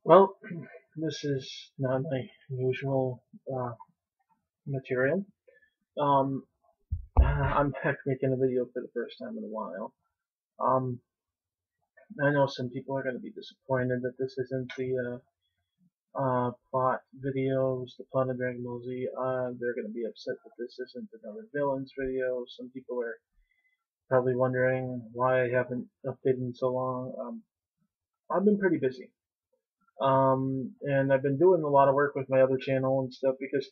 Well, this is not my usual material. Um, I'm back making a video for the first time in a while. Um, I know some people are going to be disappointed that this isn't the plot videos, the plot of Dragon Ball Z. They're going to be upset that this isn't another villains video. Some people are probably wondering why I haven't updated in so long. I've been pretty busy. And I've been doing a lot of work with my other channel and stuff because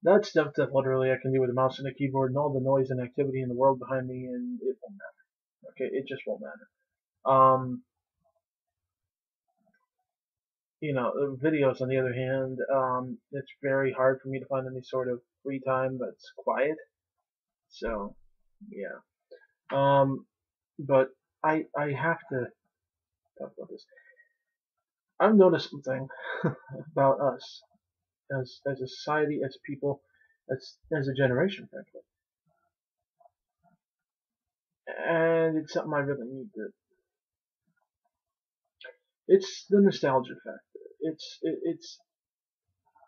that's stuff that literally I can do with a mouse and a keyboard and all the noise and activity in the world behind me, and it won't matter. Okay, it just won't matter. Um, videos on the other hand, it's very hard for me to find any sort of free time that's quiet. So, yeah. Um, but I have to talk about this. I've noticed something about us as a society, as people, as a generation, frankly. And it's something I really need to. It's the nostalgia factor. It's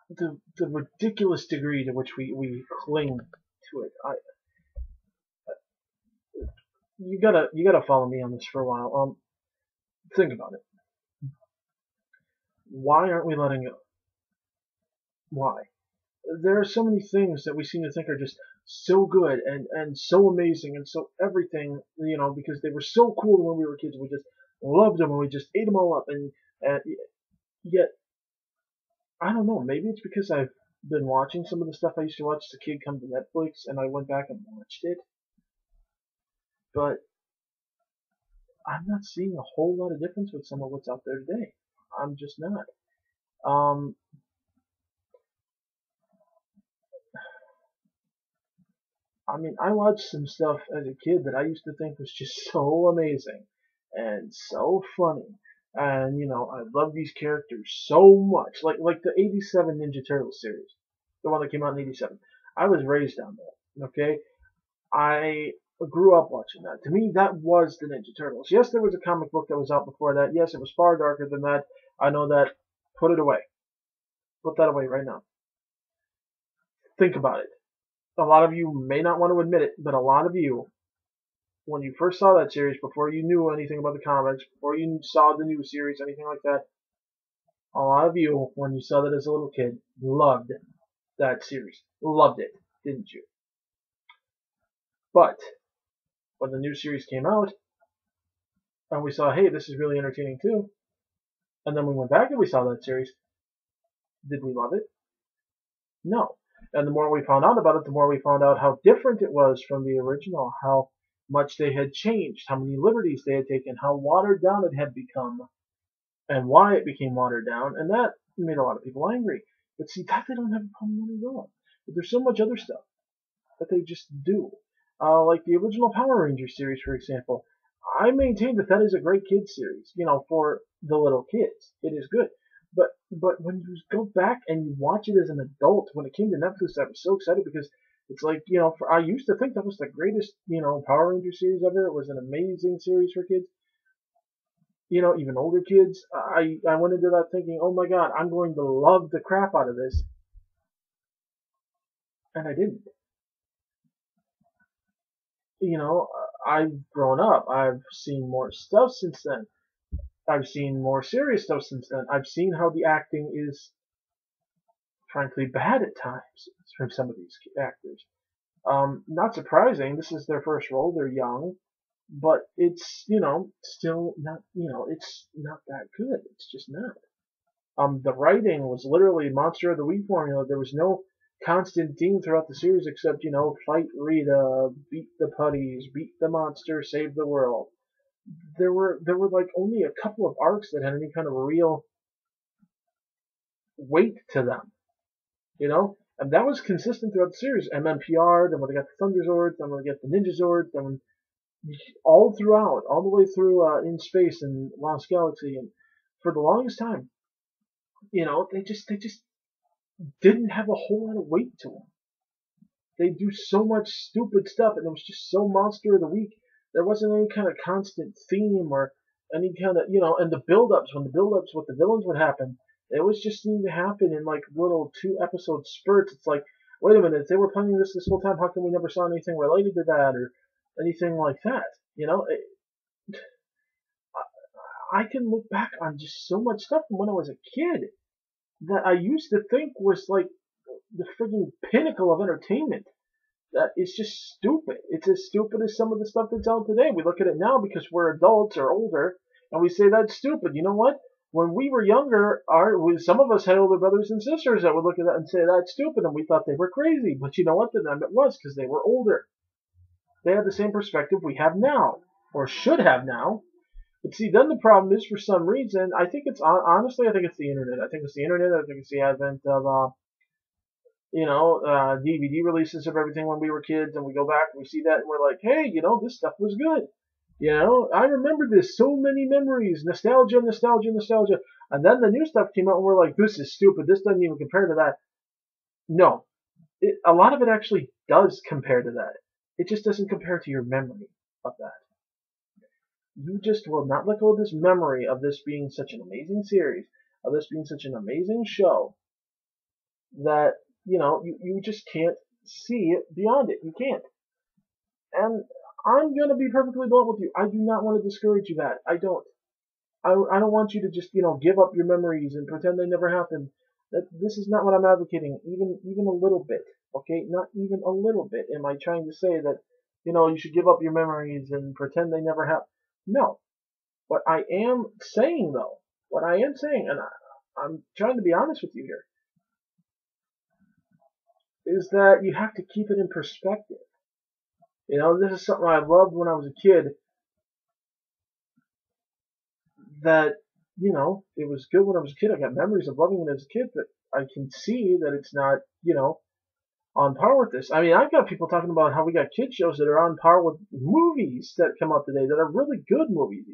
the ridiculous degree to which we cling to it. You gotta follow me on this for a while. Think about it. Why aren't we letting go? Why? There are so many things that we seem to think are just so good and so amazing and so everything, because they were so cool when we were kids. We just loved them and we just ate them all up. And yet I don't know. Maybe it's because I've been watching some of the stuff I used to watch as a kid come to Netflix, and I went back and watched it. But I'm not seeing a whole lot of difference with some of what's out there today. I'm just not. Um, I mean, I watched some stuff as a kid that I used to think was just so amazing and so funny. And I love these characters so much. Like the '87 Ninja Turtles series, the one that came out in '87. I was raised on that. Okay, I grew up watching that. To me, that was the Ninja Turtles. Yes, there was a comic book that was out before that. Yes, it was far darker than that. I know that. Put it away. Put that away right now. Think about it. A lot of you may not want to admit it, but a lot of you, when you first saw that series, before you knew anything about the comics, before you saw the new series, anything like that, a lot of you, when you saw that as a little kid, loved that series. Loved it, didn't you? But when the new series came out, and we saw, hey, this is really entertaining too, and then we went back and we saw that series, did we love it? No. And the more we found out about it, the more we found out how different it was from the original, how much they had changed, how many liberties they had taken, how watered down it had become, and why it became watered down, and that made a lot of people angry. But see, that they don't have a problem letting go of. But there's so much other stuff that they just do. Like the original Power Rangers series, for example. I maintain that that is a great kids series, for the little kids. It is good. But when you go back and you watch it as an adult, when it came to Netflix, I was so excited because it's like, I used to think that was the greatest, Power Rangers series ever. It was an amazing series for kids. Even older kids. I went into that thinking, oh my god, I'm going to love the crap out of this, and I didn't. I've grown up. I've seen more stuff since then. I've seen more serious stuff since then. I've seen how the acting is, frankly, bad at times from some of these actors. Not surprising. This is their first role. They're young, but it's still not it's not that good. It's just not. The writing was literally Monster of the Week formula. There was no constant theme throughout the series except fight Rita, beat the putties, beat the monster, save the world. There were like only a couple of arcs that had any kind of real weight to them, and that was consistent throughout the series. MMPR, then when they got the Thunder Zords, then when they got the Ninja Zords, then all throughout, all the way through In Space and Lost Galaxy, and for the longest time, they just didn't have a whole lot of weight to them. They do so much stupid stuff, and it was just so Monster of the Week. There wasn't any kind of constant theme or any kind of and the build-ups, when the build-ups with the villains would happen. It was just seemed to happen in like little 2 episode spurts. It's like, wait a minute, they were planning this whole time. How come we never saw anything related to that or anything like that? You know, I can look back on just so much stuff from when I was a kid that I used to think was like the frigging pinnacle of entertainment. That is just stupid. It's as stupid as some of the stuff that's out today. We look at it now because we're adults or older, and we say that's stupid. You know what? When we were younger, some of us had older brothers and sisters that would look at that and say that's stupid, and we thought they were crazy. But you know what? To them it was because they were older. They had the same perspective we have now, or should have now. But see, then the problem is, for some reason, I think it's honestly, I think it's the internet. I think it's the internet. I think it's the advent of DVD releases of everything when we were kids, and we go back and we see that, and we're like, hey, this stuff was good. I remember this, so many memories, nostalgia, nostalgia, nostalgia. And then the new stuff came out, and we're like, this is stupid. This doesn't even compare to that. No, a lot of it actually does compare to that. It just doesn't compare to your memory of that. You just will not let go of this memory of this being such an amazing series, of this being such an amazing show, that you just can't see it beyond it. You can't. And I'm gonna be perfectly blunt with you. I do not want to discourage you that. I don't. I don't want you to just give up your memories and pretend they never happened. This is not what I'm advocating, even a little bit. Okay, not even a little bit. Am I trying to say that you should give up your memories and pretend they never happened? No. What I am saying though, and I'm trying to be honest with you here, is that you have to keep it in perspective. This is something I loved when I was a kid. That, it was good when I was a kid. I got memories of loving it as a kid, but I can see that it's not, on par with this. I mean, I've got people talking about how we got kid shows that are on par with movies that come out today that are really good movies.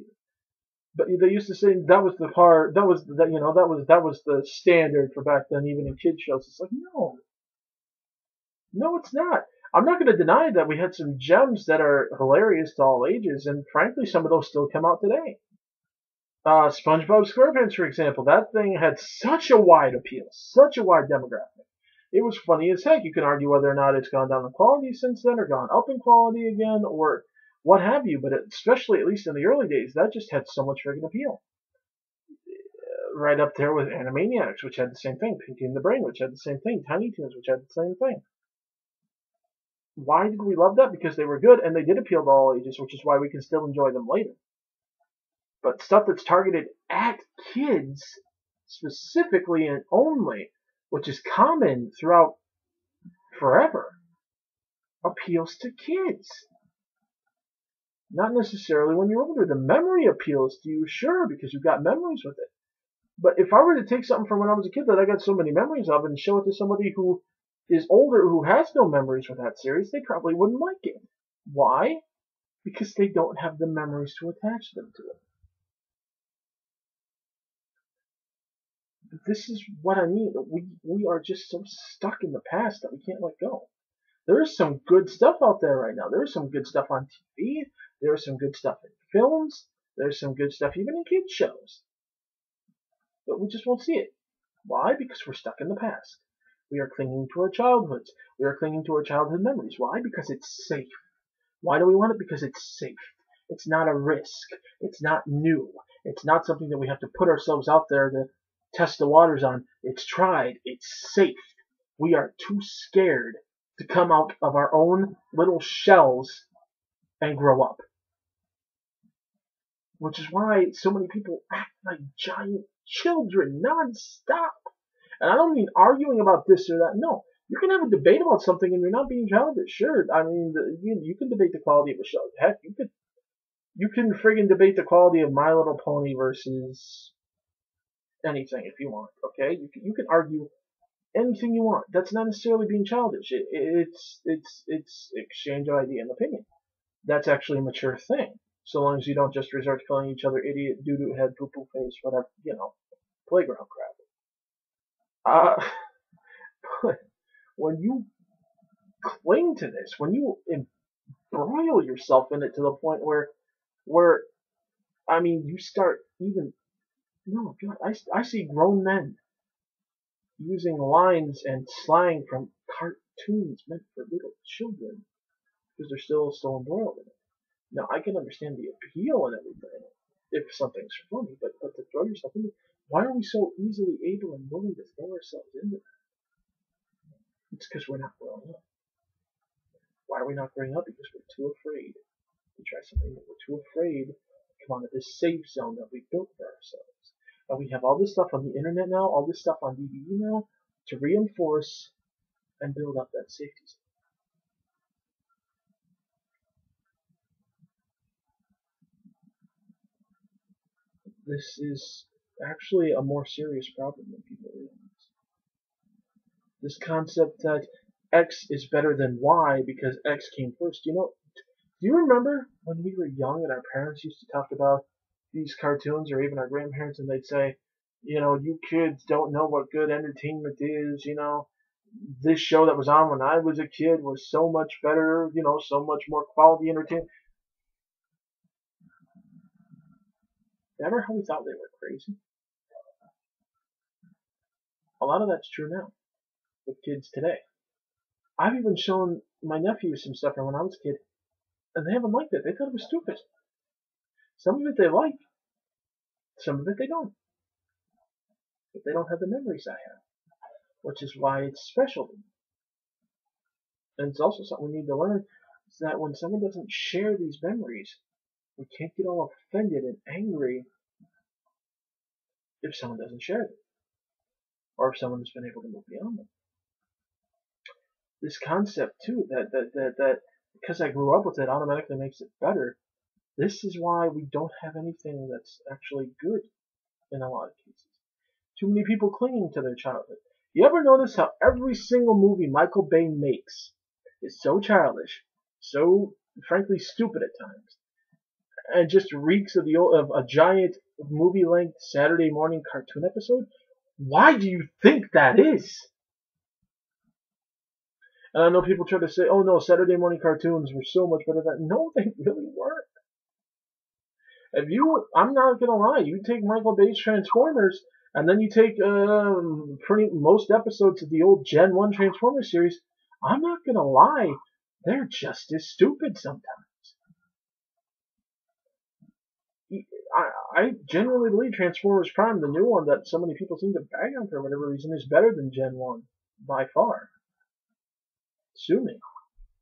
But they used to say that was the part, that was the standard for back then, even in kid shows. It's like, no, it's not. I'm not going to deny that we had some gems that are hilarious to all ages, and frankly, some of those still come out today. SpongeBob SquarePants, for example, that thing had such a wide appeal, such a wide demographic. It was funny as heck. You can argue whether or not it's gone down in quality since then, or gone up in quality again, or what have you. But especially, at least in the early days, that just had so much friggin' appeal. Right up there with Animaniacs, which had the same thing. Pinky and the Brain, which had the same thing. Tiny Toons, which had the same thing. Why did we love that? Because they were good, and they did appeal to all ages, which is why we can still enjoy them later. But stuff that's targeted at kids specifically and only, which is common throughout forever, appeals to kids. Not necessarily when you're older. The memory appeals to you, sure, because you've got memories with it. But if I were to take something from when I was a kid that I got so many memories of and show it to somebody who is older who has no memories with that series, they probably wouldn't like it. Why? Because they don't have the memories to attach them to it. This is what I mean. We are just so stuck in the past that we can't let go. There is some good stuff out there right now. There is some good stuff on TV. There is some good stuff in films. There's some good stuff even in kids shows. But we just won't see it. Why? Because we're stuck in the past. We are clinging to our childhoods. We are clinging to our childhood memories. Why? Because it's safe. Why do we want it? Because it's safe. It's not a risk. It's not new. It's not something that we have to put ourselves out there to test the waters on. It's tried. It's safe. We are too scared to come out of our own little shells and grow up. Which is why so many people act like giant children non-stop. And I don't mean arguing about this or that. No. You can have a debate about something and you're not being childish. Sure. I mean, you can debate the quality of a show. Heck, you can friggin' debate the quality of My Little Pony versus anything if you want. Okay? You can argue anything you want. That's not necessarily being childish. It's exchange of idea and opinion. That's actually a mature thing. So long as you don't just resort to calling each other idiot, doo-doo head, poo-poo face, whatever, playground crap. But when you cling to this, when you embroil yourself in it to the point where I mean, you start even, no, God, I see grown men using lines and slang from cartoons meant for little children because they're still embroiled in it. Now I can understand the appeal and everything if something's funny, but to throw yourself into, why are we so easily able and willing to throw ourselves into that? It's because we're not growing up. Why are we not growing up? Because we're too afraid to try something that we're too afraid to come out of this safe zone that we built for ourselves. And we have all this stuff on the internet now, all this stuff on DVD now, to reinforce and build up that safety zone. This is actually a more serious problem than people realize. This concept that X is better than Y because X came first. Do you remember when we were young and our parents used to talk about these cartoons, or even our grandparents, and they'd say, you kids don't know what good entertainment is, this show that was on when I was a kid was so much better, so much more quality entertainment. Remember how we thought they were crazy? A lot of that's true now with kids today. I've even shown my nephews some stuff from when I was a kid, and they haven't liked it. They thought it was stupid. Some of it they like, some of it they don't. But they don't have the memories I have, which is why it's special to me. And it's also something we need to learn, is that when someone doesn't share these memories, we can't get all offended and angry if someone doesn't share them, or if someone has been able to move beyond them. This concept too, that because I grew up with it automatically makes it better. This is why we don't have anything that's actually good in a lot of cases. Too many people clinging to their childhood. You ever notice how every single movie Michael Bay makes is so childish, so frankly stupid at times, and just reeks of a giant movie-length Saturday morning cartoon episode? Why do you think that is? And I know people try to say, oh no, Saturday morning cartoons were so much better than. No, they really weren't. I'm not gonna lie, you take Michael Bay's Transformers, and then you take most episodes of the old Gen 1 Transformers series, I'm not gonna lie, they're just as stupid sometimes. I genuinely believe Transformers Prime, the new one that so many people seem to bag on for whatever reason, is better than Gen 1, by far. Sue me.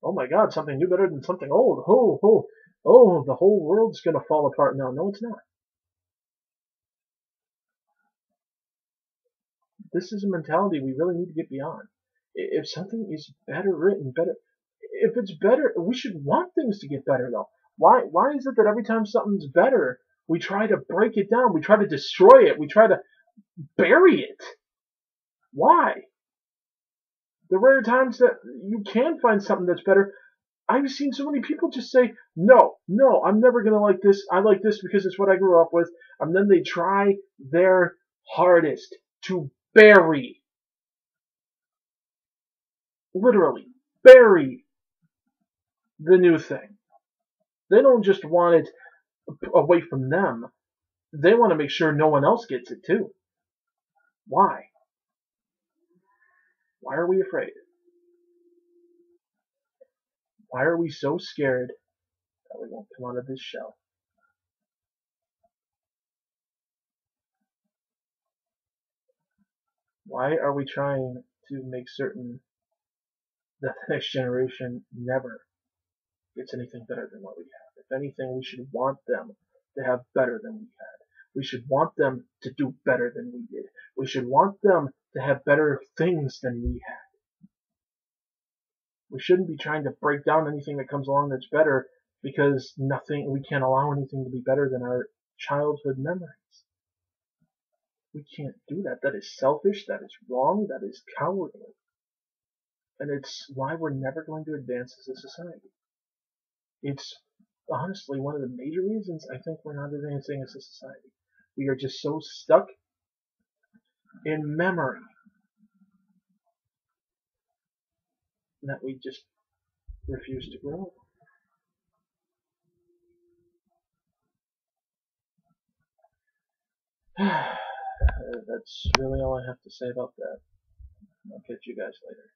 Oh my god, something new better than something old. Oh, the whole world's gonna fall apart now. No, it's not. This is a mentality we really need to get beyond. If something is better written, if it's better, we should want things to get better though. Why is it that every time something's better, we try to break it down, we try to destroy it, we try to bury it? Why? The rare times that you can find something that's better, I've seen so many people just say, no, I'm never going to like this. I like this because it's what I grew up with. And then they try their hardest to bury, literally, bury the new thing. They don't just want it away from them. They want to make sure no one else gets it too. Why? Why are we afraid? Why are we so scared that we won't come out of this shell? Why are we trying to make certain that the next generation never gets anything better than what we have? If anything, we should want them to have better than we had. We should want them to do better than we did. We should want them to have better things than we had. We shouldn't be trying to break down anything that comes along that's better because we can't allow anything to be better than our childhood memories. We can't do that. That is selfish, that is wrong, that is cowardly. And it's why we're never going to advance as a society. It's honestly one of the major reasons I think we're not advancing as a society. We are just so stuck in memory that we just refuse to grow. That's really all I have to say about that. I'll catch you guys later.